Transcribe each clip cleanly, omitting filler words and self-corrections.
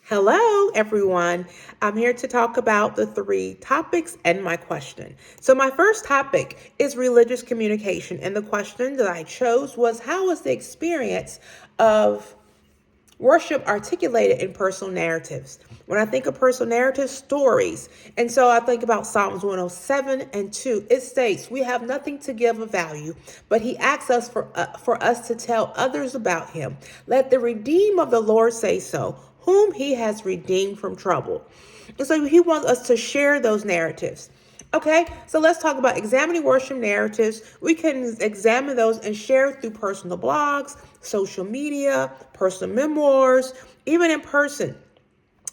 Hello, everyone. I'm here to talk about the three topics and my question. So, my first topic is religious communication, and the question that I chose was how was the experience of worship articulated in personal narratives? When I think of personal narratives, stories. And so I think about Psalms 107 and 2. It states, "We have nothing to give of value, but he asks us for us to tell others about him. Let the redeemed of the Lord say so, whom he has redeemed from trouble." And so he wants us to share those narratives. Okay, so let's talk about examining worship narratives. We can examine those and share through personal blogs, social media, personal memoirs, even in person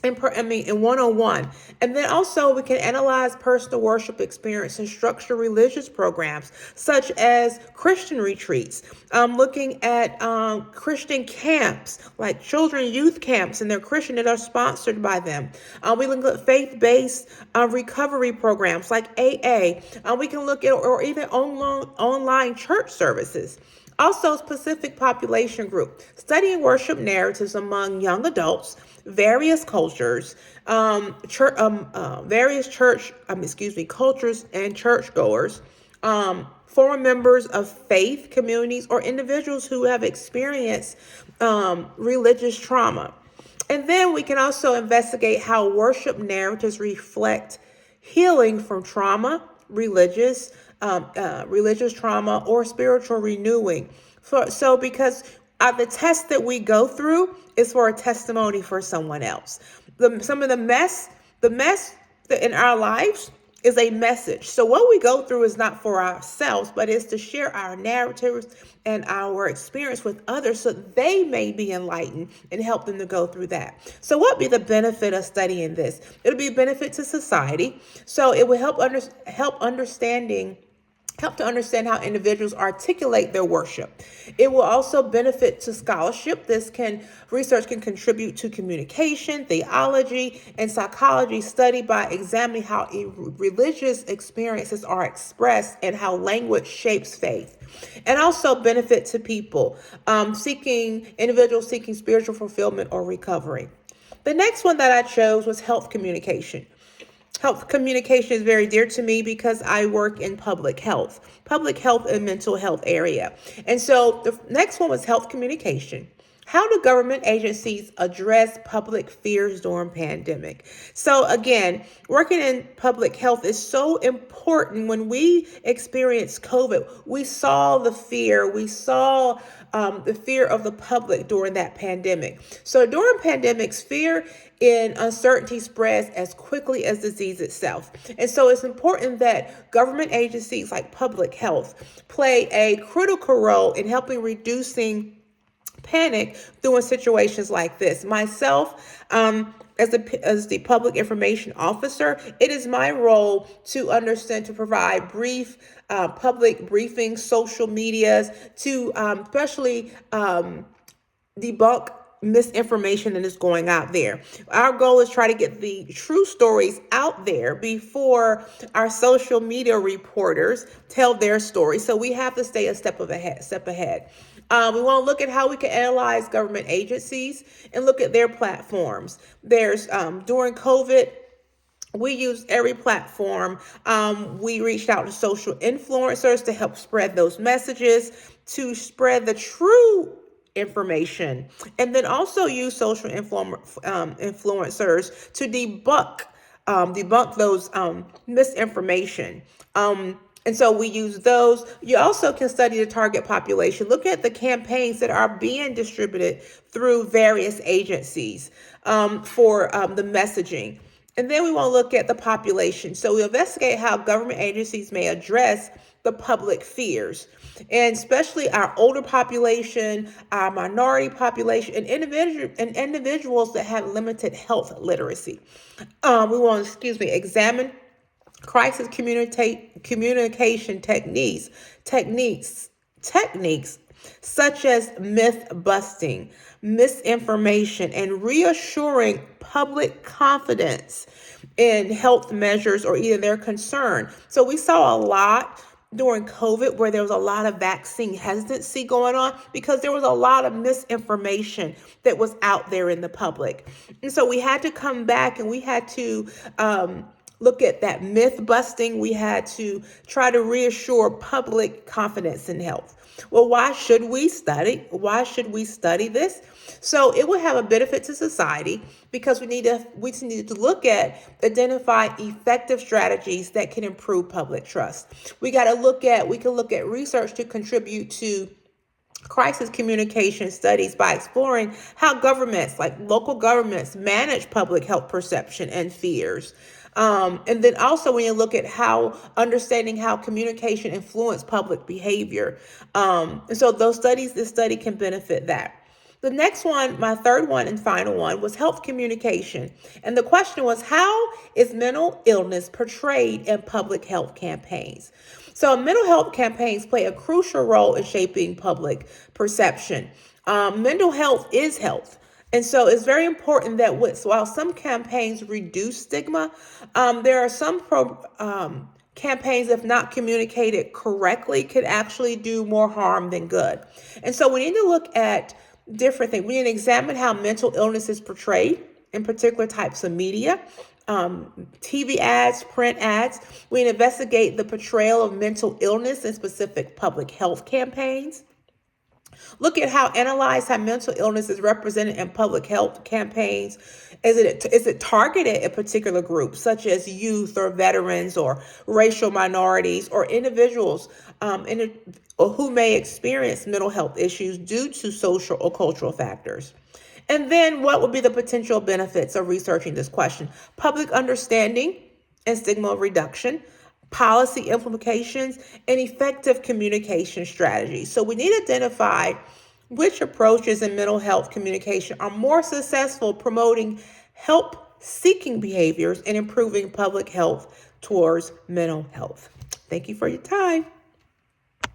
in one-on-one. And then also we can analyze personal worship experience and structure religious programs such as Christian retreats, looking at Christian camps like children youth camps, and they're Christian that are sponsored by them. We look at faith-based recovery programs like AA. We can look at or even online church services. Also, specific population group, studying worship narratives among young adults, various cultures, cultures and churchgoers, former members of faith communities, or individuals who have experienced religious trauma. And then we can also investigate how worship narratives reflect healing from trauma, religious trauma, or spiritual renewing. So because the test that we go through is for a testimony for someone else. Some of the mess in our lives is a message. So what we go through is not for ourselves, but it's to share our narratives and our experience with others so they may be enlightened and help them to go through that. So what would be the benefit of studying this? It'll be a benefit to society. So it will help to understand how individuals articulate their worship. It will also benefit to scholarship. Research can contribute to communication, theology, and psychology study by examining how religious experiences are expressed and how language shapes faith. And also benefit to individuals seeking spiritual fulfillment or recovery. The next one that I chose was health communication. Health communication is very dear to me because I work in public health and mental health area. And so the next one was health communication. How do government agencies address public fears during pandemic? So again, working in public health is so important. When we experienced COVID, we saw the fear. We saw the fear of the public during that pandemic. So during pandemics, fear and uncertainty spreads as quickly as disease itself. And so it's important that government agencies like public health play a critical role in helping reducing panic during situations like this. Myself, as the public information officer, it is my role to provide brief public briefings, social medias, to especially debunk misinformation that is going out there. Our goal is try to get the true stories out there before our social media reporters tell their story. So we have to stay a step ahead. We want to look at how we can analyze government agencies and look at their platforms. There's during COVID, we used every platform. We reached out to social influencers to help spread those messages, to spread the true information, and then also use social influencers to debunk those misinformation. And so we use those. You also can study the target population. Look at the campaigns that are being distributed through various agencies for the messaging. And then we want to look at the population. So we investigate how government agencies may address the public fears, and especially our older population, our minority population, and individuals that have limited health literacy. We want to, examine crisis communication techniques such as myth busting, misinformation, and reassuring public confidence in health measures or either their concern. So we saw a lot during COVID, where there was a lot of vaccine hesitancy going on because there was a lot of misinformation that was out there in the public. And so we had to come back and we had to look at that myth busting. We had to try to reassure public confidence in health. Well, why should we study? Why should we study this? So it will have a benefit to society because we need to look at identify effective strategies that can improve public trust. We can look at research to contribute to crisis communication studies by exploring how governments, like local governments, manage public health perception and fears. And then also when you look at how understanding how communication influence public behavior. And so this study can benefit that. The next one, my third one and final one, was health communication. And the question was, how is mental illness portrayed in public health campaigns? So mental health campaigns play a crucial role in shaping public perception. Mental health is health. And so it's very important that while some campaigns reduce stigma, there are some campaigns, if not communicated correctly, could actually do more harm than good. And so we need to look at different things. We need to examine how mental illness is portrayed in particular types of media, TV ads, print ads. We need to investigate the portrayal of mental illness in specific public health campaigns. Look at analyze how mental illness is represented in public health campaigns. Is it targeted at particular groups such as youth or veterans or racial minorities or individuals or who may experience mental health issues due to social or cultural factors? And then what would be the potential benefits of researching this question? Public understanding and stigma reduction, policy implications, and effective communication strategies. So we need to identify which approaches in mental health communication are more successful promoting help-seeking behaviors and improving public health towards mental health. Thank you for your time.